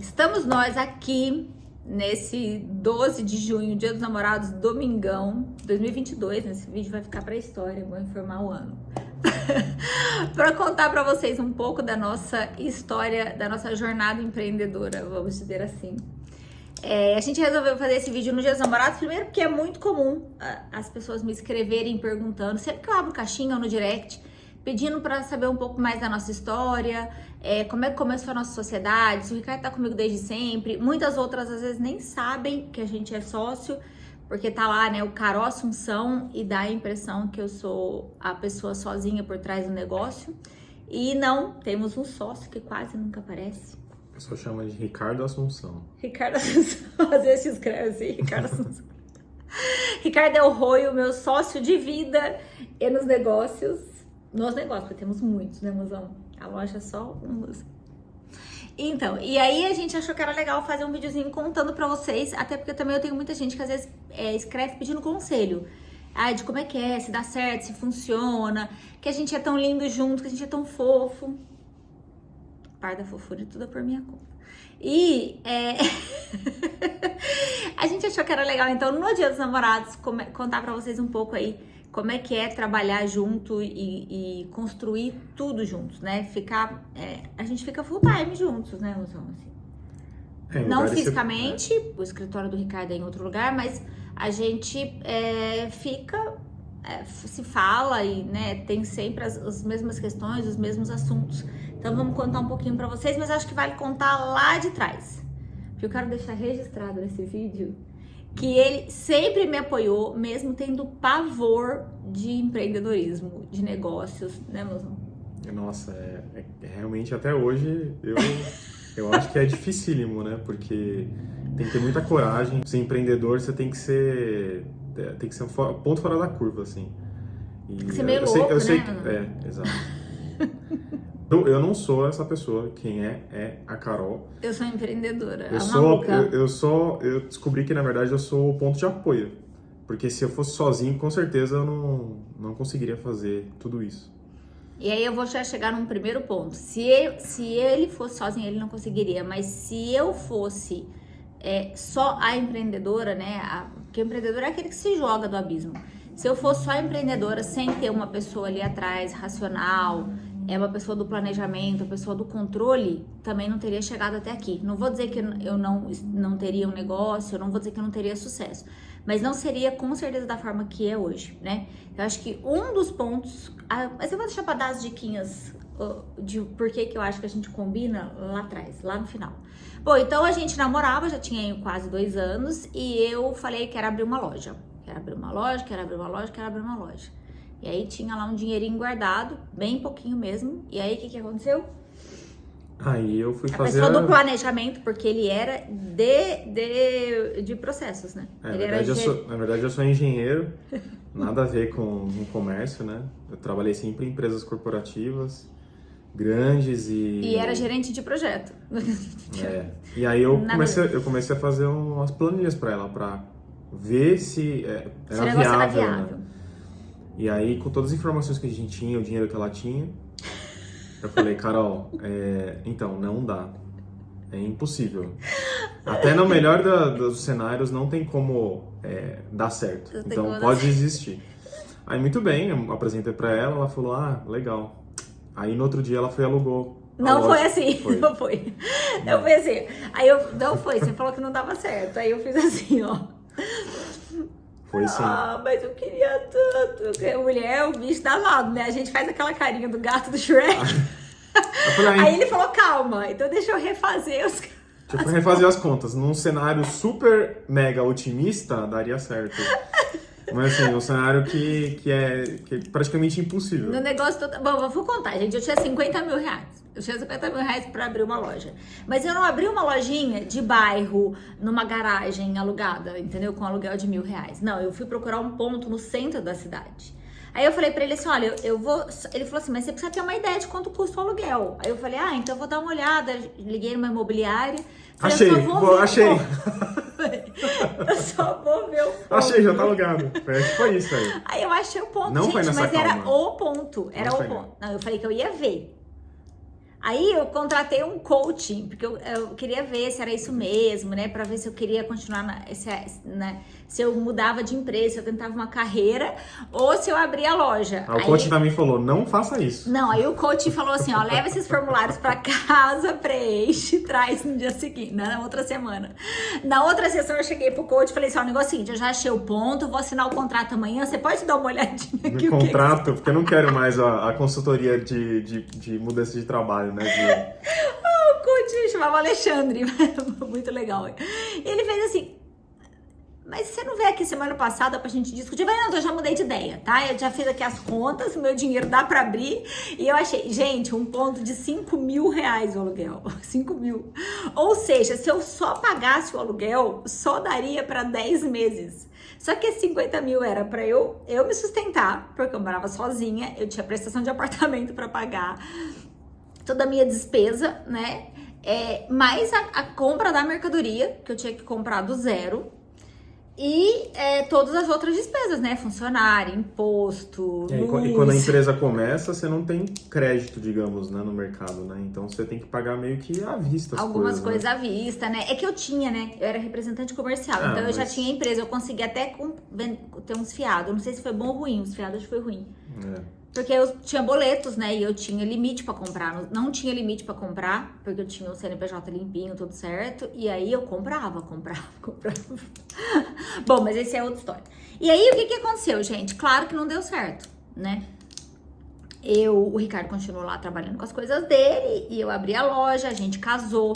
Estamos nós aqui nesse 12 de junho, Dia dos Namorados, domingão, 2022, né? Esse vídeo vai ficar para a história, vou informar o ano. Para contar para vocês um pouco da nossa história, da nossa jornada empreendedora, vamos dizer assim. A gente resolveu fazer esse vídeo no Dia dos Namorados, primeiro porque é muito comum as pessoas me escreverem perguntando, sempre que eu abro caixinha ou no direct, pedindo para saber um pouco mais da nossa história, como é que começou a nossa sociedade, se o Ricardo tá comigo desde sempre. Muitas outras às vezes nem sabem que a gente é sócio, porque tá lá, né, o Carol Assunção, e dá a impressão que eu sou a pessoa sozinha por trás do negócio. E não, temos um sócio que quase nunca aparece. A pessoa chama de Ricardo Assunção. Ricardo Assunção, às vezes se escreve assim, Ricardo Assunção. Ricardo é o Roio, meu sócio de vida e nos negócios. Nos negócios, porque temos muitos, né, mozão? A loja é só uma. Então, e aí a gente achou que era legal fazer um videozinho contando pra vocês, até porque também eu tenho muita gente que às vezes escreve pedindo conselho. De como é que é, se dá certo, se funciona, que a gente é tão lindo junto, que a gente é tão fofo. Par da fofura e tudo é por minha conta. E a gente achou que era legal, então, no Dia dos Namorados, contar pra vocês um pouco aí como é que é trabalhar junto e construir tudo juntos, né? A gente fica full time juntos, né, Luzão? Assim. Não fisicamente, o escritório do Ricardo é em outro lugar, mas a gente se fala e, né, tem sempre as mesmas questões, os mesmos assuntos. Então vamos contar um pouquinho pra vocês, mas acho que vale contar lá de trás. Porque eu quero deixar registrado nesse vídeo que ele sempre me apoiou, mesmo tendo pavor de empreendedorismo, de negócios, né, mozão? Nossa, realmente até hoje eu acho que é dificílimo, né? Porque tem que ter muita coragem. Ser empreendedor, você tem que ser um ponto fora da curva, assim. E tem que ser meio louco, né? Exato. Eu não sou essa pessoa, quem é a Carol. Eu sou empreendedora, eu descobri que, na verdade, eu sou o ponto de apoio. Porque se eu fosse sozinho, com certeza eu não conseguiria fazer tudo isso. E aí eu vou já chegar num primeiro ponto. Se ele fosse sozinho, ele não conseguiria. Mas se eu fosse só a empreendedora, né? Porque o empreendedor é aquele que se joga do abismo. Se eu fosse só a empreendedora, sem ter uma pessoa ali atrás, racional, uma pessoa do planejamento, uma pessoa do controle, também não teria chegado até aqui. Não vou dizer que eu não teria um negócio, eu não vou dizer que eu não teria sucesso, mas não seria com certeza da forma que é hoje, né? Eu acho que um dos pontos, mas eu vou deixar para dar as diquinhas de por que eu acho que a gente combina lá atrás, lá no final. Bom, então a gente namorava, já tinha quase 2 anos, e eu falei que era abrir uma loja. Quero abrir uma loja. E aí tinha lá um dinheirinho guardado, bem pouquinho mesmo. E aí, o que aconteceu? Aí eu fui fazer... A pessoa do planejamento, porque ele era de processos, né? Na verdade, eu sou engenheiro, nada a ver com comércio, né? Eu trabalhei sempre em empresas corporativas, grandes e... E era gerente de projeto. E aí eu comecei a fazer umas planilhas para ela, para ver se era viável, né? E aí, com todas as informações que a gente tinha, o dinheiro que ela tinha, eu falei, Carol, então, não dá. É impossível. Até no melhor dos cenários, não tem como dar certo. Então, pode desistir. Aí, muito bem, eu apresentei pra ela, ela falou, legal. Aí, no outro dia, ela foi e alugou. Não foi assim, não foi. Eu fui assim, não foi, você falou que não dava certo. Aí eu fiz assim, ó. Foi sim. Mas eu queria tanto. Mulher, o bicho dá lado, né? A gente faz aquela carinha do gato do Shrek. Aí ele falou, calma, então deixa eu refazer os... Deixa eu refazer as contas. Num cenário super mega otimista, daria certo. Mas assim, um cenário que é praticamente impossível. No negócio todo... Bom, vou contar, gente. Eu tinha 50 mil reais. Eu tinha 50 mil reais pra abrir uma loja. Mas eu não abri uma lojinha de bairro, numa garagem alugada, entendeu? Com aluguel de R$1.000. Não, eu fui procurar um ponto no centro da cidade. Aí eu falei pra ele assim, olha, eu vou... Ele falou assim, mas você precisa ter uma ideia de quanto custa o aluguel. Aí eu falei, então eu vou dar uma olhada. Liguei numa imobiliária. Falei, achei. Eu só vou ver o ponto. Achei, já tá alugado. Foi isso aí. Aí eu achei o ponto, não, gente, foi nessa mas calma. Era o ponto. Era o ponto. Não, eu falei que eu ia ver. Aí eu contratei um coaching, porque eu queria ver se era isso mesmo, né? Pra ver se eu queria continuar, se eu mudava de empresa, se eu tentava uma carreira, ou se eu abria a loja. O coaching também falou, não faça isso. Não, aí o coaching falou assim, ó, leva esses formulários pra casa, preenche, traz no dia seguinte, na outra semana. Na outra sessão eu cheguei pro coach e falei assim, ó, o negócio é o seguinte, eu já achei o ponto, vou assinar o contrato amanhã, você pode dar uma olhadinha aqui? No contrato, porque eu não quero mais a consultoria de mudança de trabalho, né? O coach chamava Alexandre, muito legal. E ele fez assim, mas você não veio aqui semana passada pra gente discutir? Eu falei, não, eu já mudei de ideia, tá? Eu já fiz aqui as contas, o meu dinheiro dá pra abrir. E eu achei, gente, um ponto de 5 mil reais o aluguel. 5 mil. Ou seja, se eu só pagasse o aluguel, só daria pra 10 meses. Só que 50 mil era pra eu me sustentar, porque eu morava sozinha, eu tinha prestação de apartamento pra pagar, toda a minha despesa, né? Mais a compra da mercadoria, que eu tinha que comprar do zero. E todas as outras despesas, né? Funcionário, imposto, luz. E quando a empresa começa, você não tem crédito, digamos, né, no mercado, né? Então você tem que pagar meio que à vista as algumas coisas, à vista, né? É que eu tinha, né? Eu era representante comercial, então eu já tinha empresa. Eu consegui até ter uns fiados. Não sei se foi bom ou ruim, os fiados acho que foi ruim. Porque eu tinha boletos, né? E eu tinha limite pra comprar. Não tinha limite pra comprar, porque eu tinha o CNPJ limpinho, tudo certo. E aí eu comprava. Bom, mas esse é outra história. E aí, o que aconteceu, gente? Claro que não deu certo, né? O Ricardo continuou lá trabalhando com as coisas dele. E eu abri a loja, a gente casou.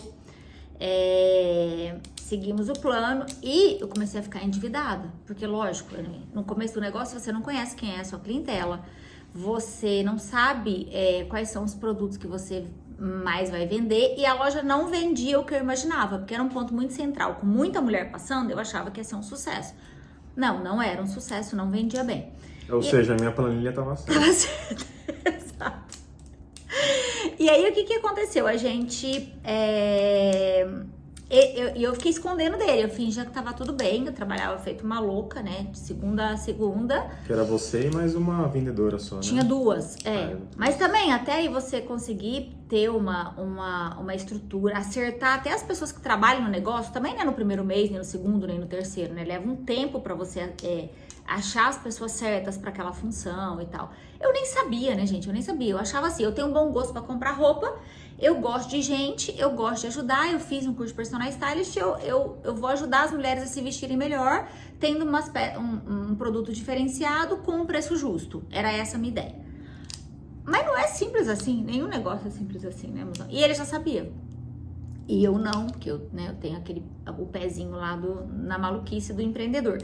Seguimos o plano. E eu comecei a ficar endividada. Porque, lógico, no começo do negócio, você não conhece quem é a sua clientela. Você não sabe quais são os produtos que você mais vai vender, e a loja não vendia o que eu imaginava, porque era um ponto muito central, com muita mulher passando, eu achava que ia ser um sucesso. Não era um sucesso, não vendia bem. Ou seja, a minha planilha estava certa. Tava certa, exato. E aí, o que aconteceu? A gente... Eu fiquei escondendo dele, eu fingia que tava tudo bem, eu trabalhava feito uma louca, né, de segunda a segunda. Que era você e mais uma vendedora só, né? Tinha duas, mas também, até aí você conseguir ter uma estrutura, acertar até as pessoas que trabalham no negócio, também não é no primeiro mês, nem no segundo, nem no terceiro, né, leva um tempo pra você achar as pessoas certas pra aquela função e tal. Eu nem sabia, né, gente, eu achava assim, eu tenho um bom gosto pra comprar roupa, eu gosto de gente, eu gosto de ajudar, eu fiz um curso de personal stylist, eu vou ajudar as mulheres a se vestirem melhor, tendo um produto diferenciado com um preço justo. Era essa a minha ideia. Mas não é simples assim, nenhum negócio é simples assim, né, mozão? E ele já sabia. E eu não, porque eu tenho o pezinho lá na maluquice do empreendedor.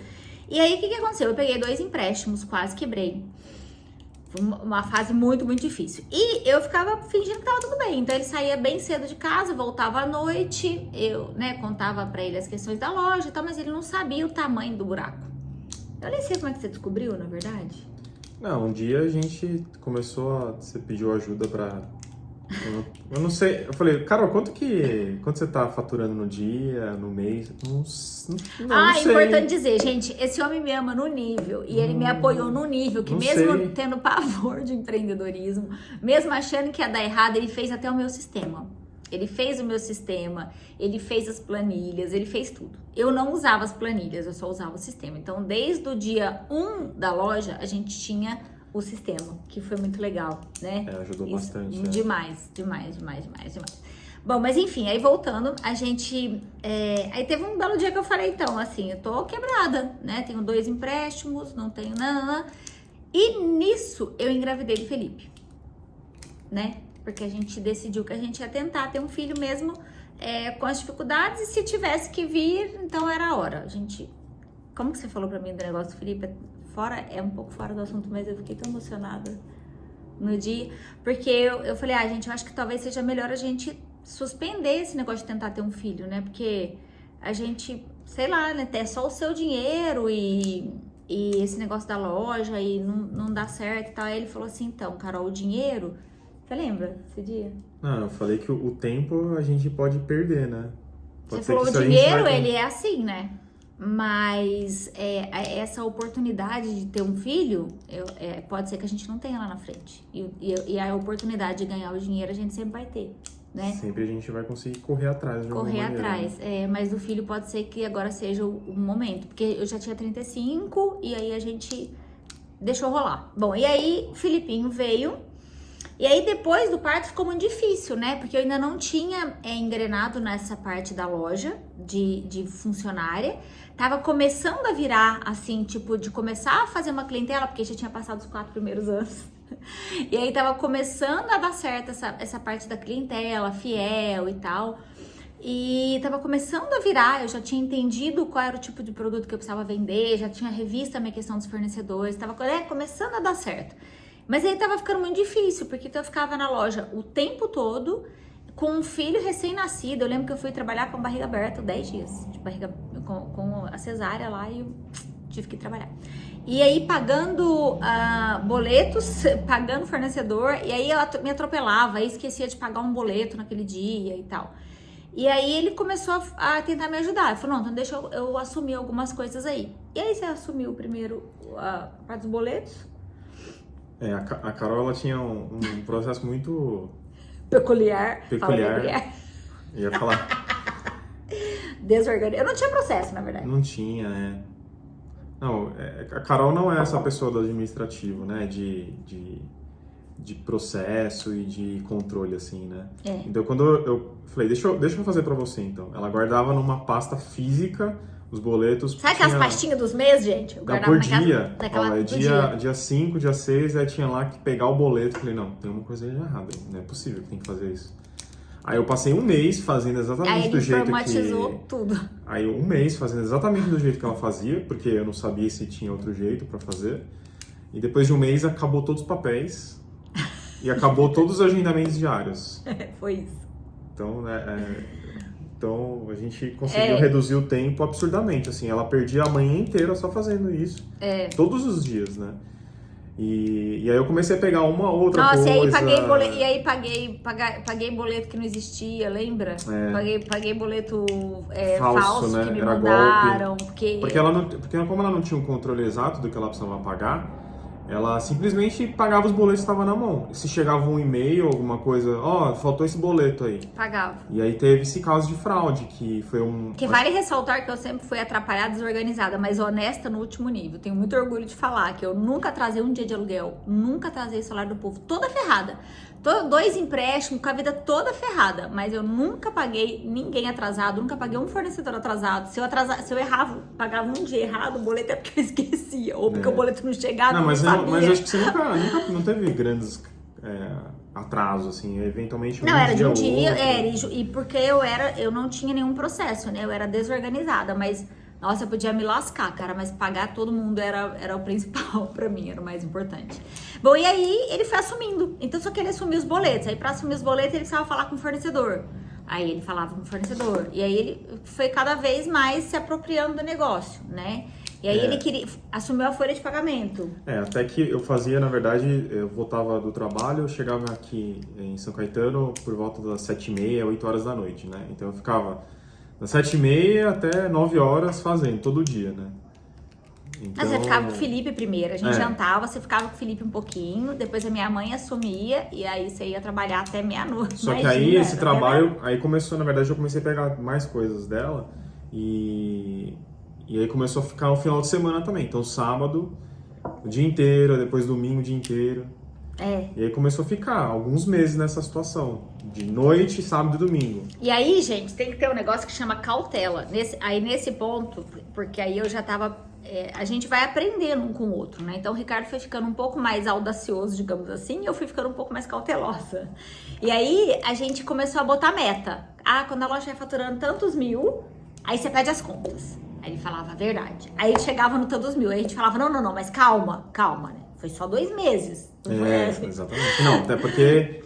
E aí, o que aconteceu? Eu peguei 2 empréstimos, quase quebrei. Foi uma fase muito, muito difícil. E eu ficava fingindo que tava tudo bem. Então, ele saía bem cedo de casa, voltava à noite. Eu, contava pra ele as questões da loja e tal, mas ele não sabia o tamanho do buraco. Eu nem sei como é que você descobriu, na verdade. Não, um dia a gente começou você pediu ajuda pra... Eu não sei, eu falei, Carol, quanto você tá faturando no dia, no mês? Não sei. Importante dizer, gente, esse homem me ama no nível, e ele me apoiou no nível, que mesmo tendo pavor de empreendedorismo, mesmo achando que ia dar errado, ele fez até o meu sistema. Ele fez o meu sistema, ele fez as planilhas, ele fez tudo. Eu não usava as planilhas, eu só usava o sistema. Então, desde o dia 1 da loja, a gente tinha o sistema, que foi muito legal, né? Ajudou bastante. Demais. Bom, mas enfim, aí voltando, a gente... aí teve um belo dia que eu falei, então, assim, eu tô quebrada, né? Tenho 2 empréstimos, não tenho nada. E nisso, eu engravidei do Felipe, né? Porque a gente decidiu que a gente ia tentar ter um filho mesmo com as dificuldades, e se tivesse que vir, então era a hora. Como que você falou pra mim do negócio do Felipe? É um pouco fora do assunto, mas eu fiquei tão emocionada no dia, porque eu falei, gente, eu acho que talvez seja melhor a gente suspender esse negócio de tentar ter um filho, né? Porque a gente, sei lá, né, é só o seu dinheiro e esse negócio da loja e não dá certo e tal. Aí ele falou assim, então, Carol, o dinheiro... Você lembra desse dia? Não, eu falei que o tempo a gente pode perder, né? Você falou o dinheiro, ele é assim, né? Mas essa oportunidade de ter um filho, pode ser que a gente não tenha lá na frente. E a oportunidade de ganhar o dinheiro a gente sempre vai ter, né? Sempre a gente vai conseguir correr atrás de alguma maneira. Correr atrás, mas do filho pode ser que agora seja o momento. Porque eu já tinha 35 e aí a gente deixou rolar. Bom, e aí Filipinho veio. E aí, depois do parto, ficou muito difícil, né? Porque eu ainda não tinha engrenado nessa parte da loja de funcionária. Tava começando a virar, assim, tipo, de começar a fazer uma clientela, porque já tinha passado os 4 primeiros anos. E aí, tava começando a dar certo essa parte da clientela, fiel e tal. E tava começando a virar, eu já tinha entendido qual era o tipo de produto que eu precisava vender, já tinha revisto a minha questão dos fornecedores, tava começando a dar certo. Mas aí tava ficando muito difícil, porque eu ficava na loja o tempo todo com um filho recém-nascido. Eu lembro que eu fui trabalhar com a barriga aberta 10 dias, de barriga com a cesárea lá, e eu tive que trabalhar. E aí pagando boletos, pagando fornecedor, e aí eu me atropelava, aí esquecia de pagar um boleto naquele dia e tal. E aí ele começou a tentar me ajudar. Ele falou, não, então deixa eu assumir algumas coisas aí. E aí você assumiu primeiro a parte dos boletos? A Carol, ela tinha um processo muito... Peculiar. Ia falar. Desorganizado. Eu não tinha processo, na verdade. Não tinha, né? Não, a Carol não é essa pessoa do administrativo, né? De processo e de controle, assim, né? Então, quando eu falei, deixa eu fazer pra você, então. Ela guardava numa pasta física os boletos. Sabe aquelas pastinhas dos meses, gente? Eu guardava por dia. Dia 5, dia 6, aí tinha lá que pegar o boleto. Falei, não, tem uma coisa errada. Não é possível que tem que fazer isso. Aí eu passei um mês fazendo exatamente do jeito que... Aí ele informatizou tudo. Aí um mês fazendo exatamente do jeito que ela fazia, porque eu não sabia se tinha outro jeito pra fazer. E depois de um mês acabou todos os papéis e acabou todos os agendamentos diários. Foi isso. Então, então a gente conseguiu reduzir o tempo absurdamente, assim, ela perdia a manhã inteira só fazendo isso, todos os dias, né? E aí eu comecei a pegar uma outra coisa... Nossa, e aí paguei boleto que não existia, lembra? Paguei boleto falso né? que me Era mandaram. Porque como ela não tinha um controle exato do que ela precisava pagar, ela simplesmente pagava os boletos que estavam na mão. Se chegava um e-mail, alguma coisa, faltou esse boleto aí. Pagava. E aí teve esse caso de fraude, que foi um... Que vale ressaltar que eu sempre fui atrapalhada, desorganizada, mas honesta no último nível. Tenho muito orgulho de falar que eu nunca atrasei um dia de aluguel, nunca atrasei o salário do povo, toda ferrada. 2 empréstimos, com a vida toda ferrada, mas eu nunca paguei ninguém atrasado, nunca paguei um fornecedor atrasado. Se eu errava, pagava um dia errado, o boleto é porque eu esquecia, ou porque o boleto não chegava, não sabia. Mas eu acho que você nunca não teve grandes atrasos, assim, eventualmente não, era de um dia, e porque eu não tinha nenhum processo, né, eu era desorganizada, mas... Nossa, eu podia me lascar, cara, mas pagar todo mundo era o principal pra mim, era o mais importante. Bom, e aí ele foi assumindo. Então, só que ele assumiu os boletos. Aí, pra assumir os boletos, ele precisava falar com o fornecedor. Aí, ele falava com o fornecedor. E aí, ele foi cada vez mais se apropriando do negócio, né? E aí, ele assumiu a folha de pagamento. Até que eu fazia, na verdade, eu voltava do trabalho, eu chegava aqui em São Caetano por volta das 7h30, 8 horas da noite, né? Então, eu ficava... Das 7h30 até 9 horas fazendo, todo dia, né? Então... Você ficava com o Felipe primeiro, a gente jantava, você ficava com o Felipe um pouquinho, depois a minha mãe assumia e aí você ia trabalhar até meia-noite. Só que aí esse trabalho, aí começou, na verdade, eu comecei a pegar mais coisas dela e aí começou a ficar no final de semana também. Então sábado, o dia inteiro, depois domingo, o dia inteiro. E aí começou a ficar alguns meses nessa situação, de noite, sábado e domingo. E aí, gente, tem que ter um negócio que chama cautela. Nesse ponto, porque aí eu já tava... a gente vai aprendendo um com o outro, né? Então o Ricardo foi ficando um pouco mais audacioso, digamos assim, e eu fui ficando um pouco mais cautelosa. E aí a gente começou a botar meta. Quando a loja vai faturando tantos mil, aí você pede as contas. Aí ele falava a verdade. Aí ele chegava no tantos mil, aí a gente falava, não, mas calma, né? Foi só 2 meses. Exatamente. Não, até porque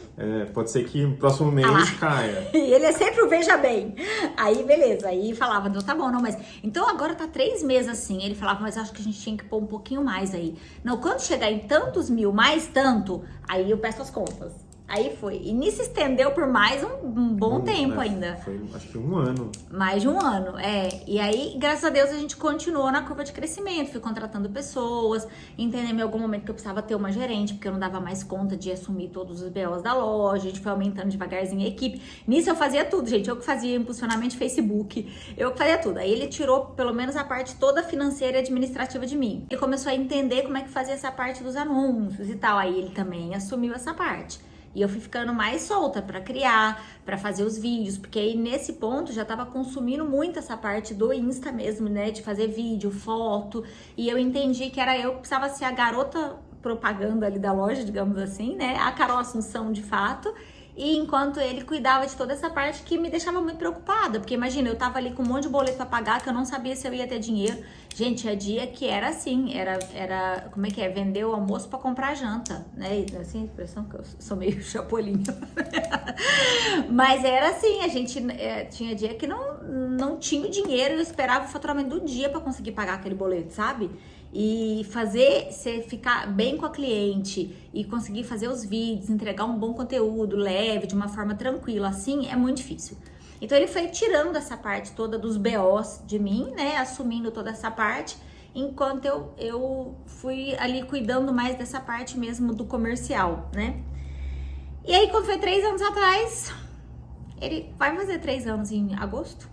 pode ser que no próximo mês caia. E ele é sempre o veja bem. Aí, beleza. Aí falava, não, tá bom, não, mas... Então, agora tá 3 meses assim. Ele falava, mas acho que a gente tinha que pôr um pouquinho mais aí. Não, quando chegar em tantos mil, mais tanto, aí eu peço as contas. Aí foi. E nisso estendeu por mais um bom tempo ainda. Foi, acho que 1 ano. Mais de 1 ano, E aí, graças a Deus, a gente continuou na curva de crescimento. Fui contratando pessoas, entendendo em algum momento que eu precisava ter uma gerente, porque eu não dava mais conta de assumir todos os BOs da loja. A gente foi aumentando devagarzinho a equipe. Nisso eu fazia tudo, gente. Eu que fazia impulsionamento de Facebook. Eu que fazia tudo. Aí ele tirou, pelo menos, a parte toda financeira e administrativa de mim. Ele começou a entender como é que fazia essa parte dos anúncios e tal. Aí ele também assumiu essa parte. E eu fui ficando mais solta para criar, para fazer os vídeos, porque aí nesse ponto já tava consumindo muito essa parte do Insta mesmo, né? De fazer vídeo, foto. E eu entendi que era eu que precisava ser a garota propaganda ali da loja, digamos assim, né? A Carol Assunção, de fato. E enquanto ele cuidava de toda essa parte que me deixava muito preocupada, porque imagina, eu tava ali com um monte de boleto pra pagar, que eu não sabia se eu ia ter dinheiro. Gente, tinha dia que era assim, era como é que é? Vender o almoço pra comprar janta, né? Assim, a expressão que eu sou meio chapolinho. Mas era assim, a gente tinha dia que não tinha o dinheiro, eu esperava o faturamento do dia pra conseguir pagar aquele boleto, sabe? E fazer você ficar bem com a cliente e conseguir fazer os vídeos, entregar um bom conteúdo leve, de uma forma tranquila, assim, é muito difícil. Então ele foi tirando essa parte toda dos BOs de mim, né, assumindo toda essa parte, enquanto eu fui ali cuidando mais dessa parte mesmo do comercial, né. E aí quando foi 3 anos atrás, ele vai fazer 3 anos em agosto?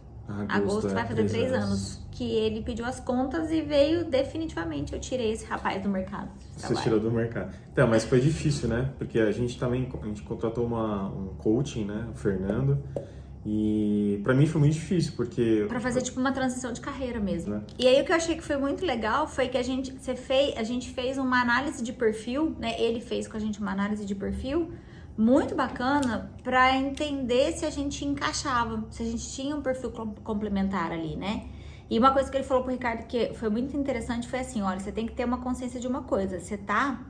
Agosto vai fazer 3 anos que ele pediu as contas e veio definitivamente. Eu tirei esse rapaz do mercado. Você tirou do mercado. Então, mas foi difícil, né? Porque a gente contratou um coaching, né? O Fernando. E pra mim foi muito difícil, porque... Pra fazer tipo uma transição de carreira mesmo. Né? E aí o que eu achei que foi muito legal foi que a gente fez uma análise de perfil, né? Ele fez com a gente uma análise de perfil muito bacana para entender se a gente encaixava, se a gente tinha um perfil complementar ali, né? E uma coisa que ele falou pro Ricardo que foi muito interessante foi assim, olha, você tem que ter uma consciência de uma coisa, você tá...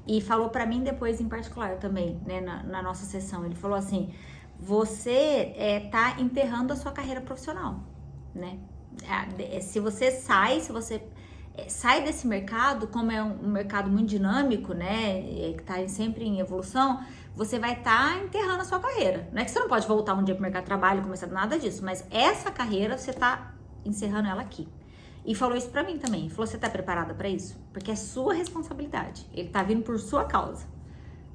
E falou para mim depois em particular também, né, na nossa sessão, ele falou assim, você tá enterrando a sua carreira profissional, né? Se você sai desse mercado, como é um mercado muito dinâmico, né, que tá sempre em evolução, você vai estar enterrando a sua carreira. Não é que você não pode voltar um dia pro mercado de trabalho e começar nada disso, mas essa carreira você tá encerrando ela aqui. E falou isso pra mim também. Falou, você tá preparada pra isso? Porque é sua responsabilidade. Ele tá vindo por sua causa.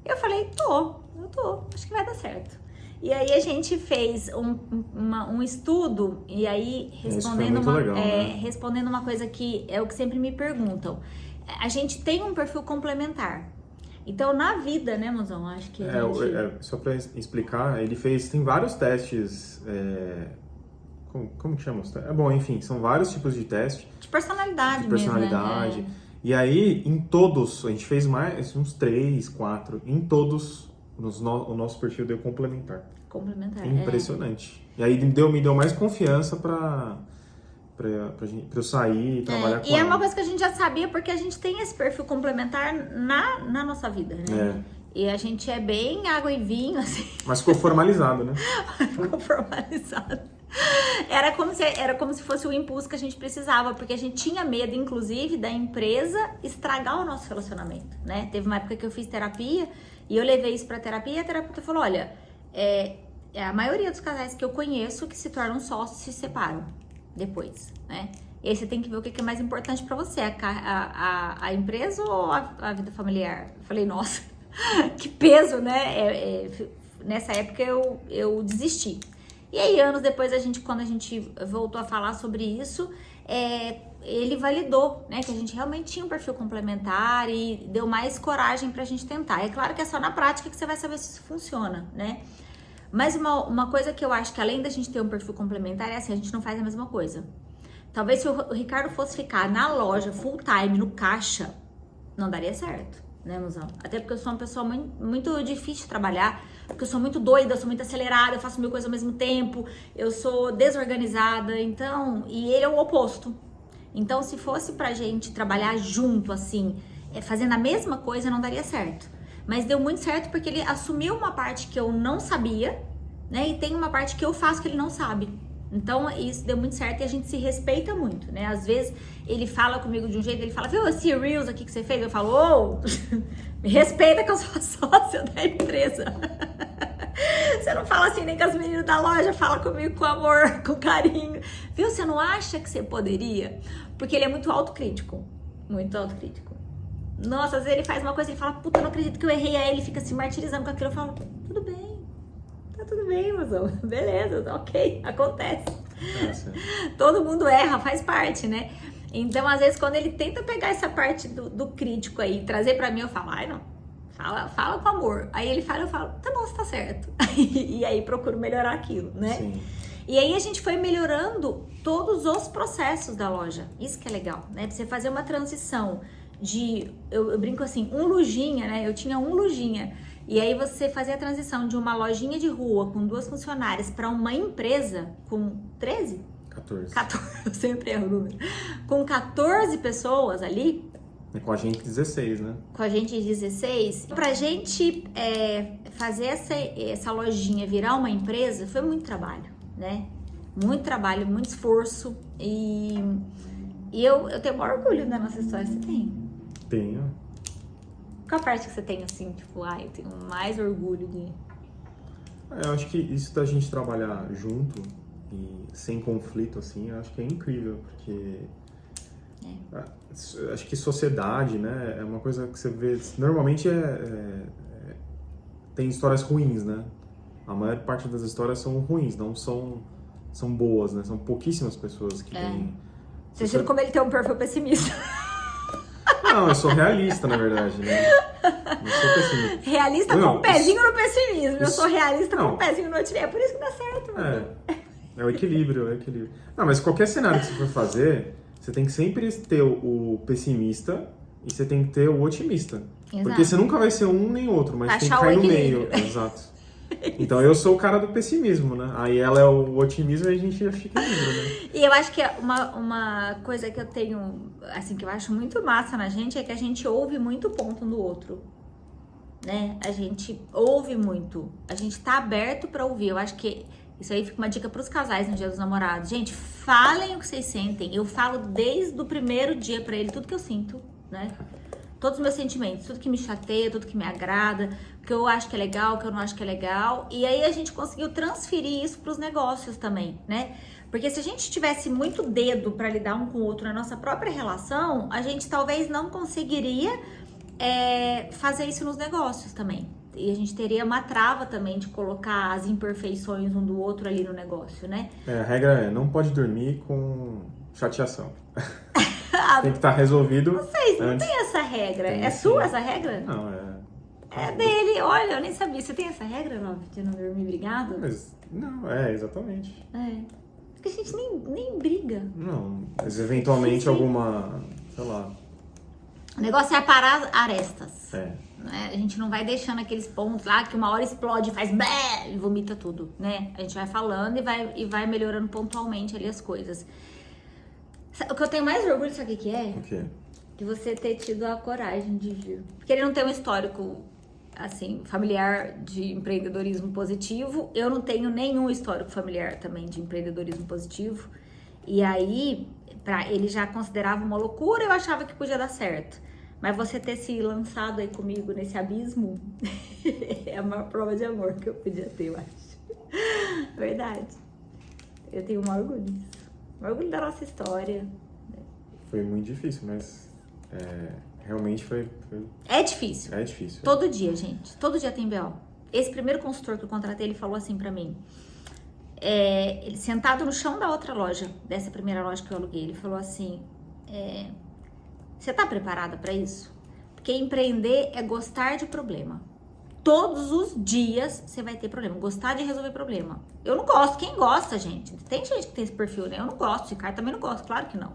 Eu falei, eu tô. Acho que vai dar certo. E aí a gente fez um estudo, e aí respondendo uma coisa que é o que sempre me perguntam. A gente tem um perfil complementar. Então, na vida, né, Mozão? Acho que só pra explicar, tem vários testes... Como que chama? Bom, enfim, são vários tipos de teste. De personalidade mesmo, né? E aí, em todos, a gente fez mais uns 3, 4, em todos o nosso perfil deu complementar. Complementar, impressionante. E aí me deu mais confiança pra eu sair e trabalhar com ela. E é uma coisa que a gente já sabia, porque a gente tem esse perfil complementar na nossa vida, né? E a gente é bem água e vinho, assim. Mas ficou formalizado, né? Ficou formalizado. Era como se fosse o impulso que a gente precisava, porque a gente tinha medo, inclusive, da empresa estragar o nosso relacionamento, né? Teve uma época que eu fiz terapia e eu levei isso pra terapia e a terapeuta falou, olha, a maioria dos casais que eu conheço que se tornam sócios se separam depois, né? E aí você tem que ver o que é mais importante pra você, a empresa ou a vida familiar? Eu falei, nossa, que peso, né? Nessa época eu desisti. E aí, anos depois, quando a gente voltou a falar sobre isso, ele validou, né, que a gente realmente tinha um perfil complementar e deu mais coragem pra gente tentar. É claro que é só na prática que você vai saber se isso funciona, né? Mas uma coisa que eu acho que além da gente ter um perfil complementar é assim, a gente não faz a mesma coisa. Talvez se o Ricardo fosse ficar na loja full time, no caixa, não daria certo, né, Mozão? Até porque eu sou uma pessoa muito, muito difícil de trabalhar, porque eu sou muito doida, eu sou muito acelerada, eu faço mil coisas ao mesmo tempo, eu sou desorganizada, então... E ele é o oposto. Então, se fosse pra gente trabalhar junto, assim, fazendo a mesma coisa, não daria certo. Mas deu muito certo porque ele assumiu uma parte que eu não sabia, né? E tem uma parte que eu faço que ele não sabe. Então, isso deu muito certo e a gente se respeita muito, né? Às vezes, ele fala comigo de um jeito, ele fala, viu esse Reels aqui que você fez? Eu falo, me respeita que eu sou a sócia da empresa. Você não fala assim nem com as meninas da loja, fala comigo com amor, com carinho. Viu, você não acha que você poderia? Porque ele é muito autocrítico, muito autocrítico. Nossa, às vezes ele faz uma coisa e ele fala, puta, eu não acredito que eu errei, aí ele fica se martirizando com aquilo. Eu falo, tudo bem, mozão, beleza, ok, acontece. Todo mundo erra, faz parte, né? Então, às vezes, quando ele tenta pegar essa parte do crítico aí e trazer pra mim, eu falo, ai, não, fala com amor. Aí ele fala, eu falo, tá bom, você tá certo. E aí procuro melhorar aquilo, né? Sim. E aí a gente foi melhorando todos os processos da loja. Isso que é legal, né? Pra você fazer uma transição de, eu brinco assim, um lojinha, né? Eu tinha um lojinha. E aí você fazia a transição de uma lojinha de rua com 2 funcionárias para uma empresa com 13? 14. Eu sempre erro o número. Com 14 pessoas ali. E com a gente 16, né? Com a gente 16. Pra gente fazer essa lojinha virar uma empresa foi muito trabalho, né? Muito trabalho, muito esforço. E eu tenho o maior orgulho da nossa história. Você tem? Tenho. Qual a parte que você tem assim, tipo, eu tenho mais orgulho de... Eu acho que isso da gente trabalhar junto e sem conflito, assim, eu acho que é incrível, porque acho que sociedade, né, é uma coisa que você vê, normalmente tem histórias ruins, né? A maior parte das histórias são ruins, não são boas, né? São pouquíssimas pessoas que têm... Vocês viram como ele tem um perfil pessimista? Não, eu sou realista, na verdade, né? Não sou pessimista. Realista com um pezinho no pessimismo. Eu sou realista com um pezinho no otimismo. É por isso que dá certo, mano. É o equilíbrio, é o equilíbrio. Não, mas qualquer cenário que você for fazer, você tem que sempre ter o pessimista e você tem que ter o otimista. Exato. Porque você nunca vai ser um nem outro, mas tem que cair no meio. Exato. Então eu sou o cara do pessimismo, né? Aí ela é o otimismo e a gente fica livre, né? E eu acho que uma coisa que eu tenho, assim, que eu acho muito massa na gente é que a gente ouve muito o ponto do outro, né? A gente ouve muito, a gente tá aberto pra ouvir. Eu acho que isso aí fica uma dica pros casais no Dia dos Namorados. Gente, falem o que vocês sentem. Eu falo desde o primeiro dia pra ele tudo que eu sinto, né? Todos os meus sentimentos, tudo que me chateia, tudo que me agrada, o que eu acho que é legal, o que eu não acho que é legal. E aí a gente conseguiu transferir isso pros negócios também, né? Porque se a gente tivesse muito dedo para lidar um com o outro na nossa própria relação, a gente talvez não conseguiria fazer isso nos negócios também. E a gente teria uma trava também de colocar as imperfeições um do outro ali no negócio, né? A regra é, não pode dormir com chateação. Tem que estar resolvido. Vocês não tem essa regra. É sua essa regra? Não, é dele. Olha, eu nem sabia. Você tem essa regra, Love, de não dormir brigado? Mas, não, exatamente. Porque a gente nem briga. Não, mas eventualmente alguma, sei lá. O negócio é aparar arestas. Né? A gente não vai deixando aqueles pontos lá que uma hora explode e faz bé e vomita tudo, né? A gente vai falando e vai melhorando pontualmente ali as coisas. O que eu tenho mais orgulho, sabe o que é? O quê? De você ter tido a coragem de vir. Porque ele não tem um histórico, assim, familiar de empreendedorismo positivo. Eu não tenho nenhum histórico familiar também de empreendedorismo positivo. E aí, ele já considerava uma loucura, eu achava que podia dar certo. Mas você ter se lançado aí comigo nesse abismo é a maior prova de amor que eu podia ter, eu acho. Verdade. Eu tenho um orgulho disso. Orgulho da nossa história. Foi muito difícil, mas realmente foi... É difícil. É difícil. Todo dia, gente. Todo dia tem BO. Esse primeiro consultor que eu contratei, ele falou assim pra mim. Ele sentado no chão da outra loja, dessa primeira loja que eu aluguei, ele falou assim, você tá preparada pra isso? Porque empreender é gostar de problema. Todos os dias você vai ter problema. Gostar de resolver problema. Eu não gosto. Quem gosta, gente? Tem gente que tem esse perfil, né? Eu não gosto. Ricardo também não gosta. Claro que não.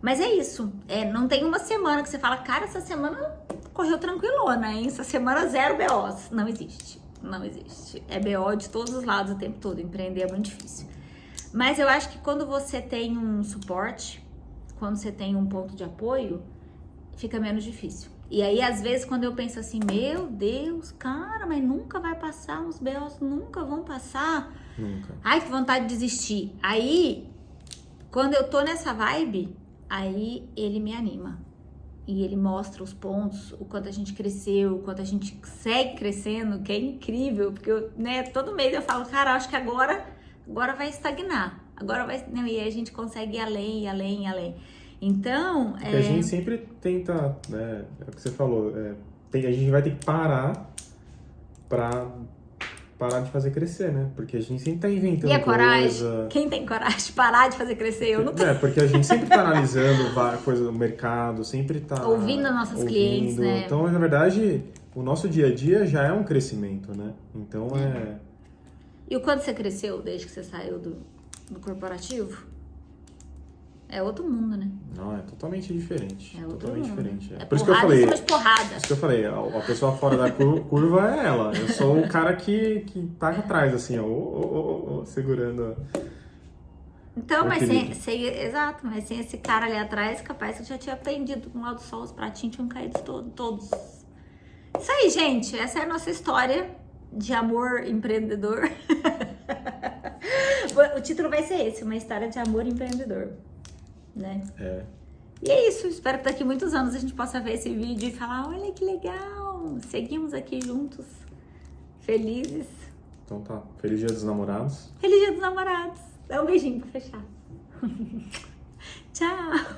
Mas é isso. Não tem uma semana que você fala, cara, essa semana correu tranquilona, hein? Essa semana 0 BOs. Não existe. Não existe. É BO de todos os lados o tempo todo. Empreender é muito difícil. Mas eu acho que quando você tem um suporte, quando você tem um ponto de apoio, fica menos difícil. E aí, às vezes, quando eu penso assim, meu Deus, cara, mas nunca vai passar, os B.O.s nunca vão passar. Nunca. Ai, que vontade de desistir. Aí, quando eu tô nessa vibe, aí ele me anima. E ele mostra os pontos, o quanto a gente cresceu, o quanto a gente segue crescendo, que é incrível. Porque, todo mês eu falo, cara, acho que agora vai estagnar. Agora vai... Não, e aí a gente consegue ir além, além, além. Então... Porque a gente sempre tenta, né? É o que você falou. A gente vai ter que parar de fazer crescer, né? Porque a gente sempre tá inventando E a coragem? coisa. Quem tem coragem de parar de fazer crescer? Eu não tenho. Porque a gente sempre tá analisando várias coisas do mercado, sempre tá... Ouvindo nossos clientes, né? Então, na verdade, o nosso dia a dia já é um crescimento, né? Então, E o quanto você cresceu desde que você saiu do corporativo? É outro mundo, né? Não, é totalmente diferente. É outro totalmente mundo. diferente. É por isso que eu falei. Porrada. Por isso que eu falei, a pessoa fora da curva é ela. Eu sou o cara que tá atrás, assim, ó, segurando. Então, mas exato, mas sem esse cara ali atrás, capaz que eu já tinha aprendido com o lado do sol, os pratinhos tinham caído todos. Isso aí, gente. Essa é a nossa história de amor empreendedor. O título vai ser esse, uma história de amor empreendedor, né? E é isso, espero que daqui a muitos anos a gente possa ver esse vídeo e falar, olha que legal, seguimos aqui juntos, felizes. Então tá, feliz dia dos namorados. Feliz dia dos namorados. Dá um beijinho pra fechar. Tchau.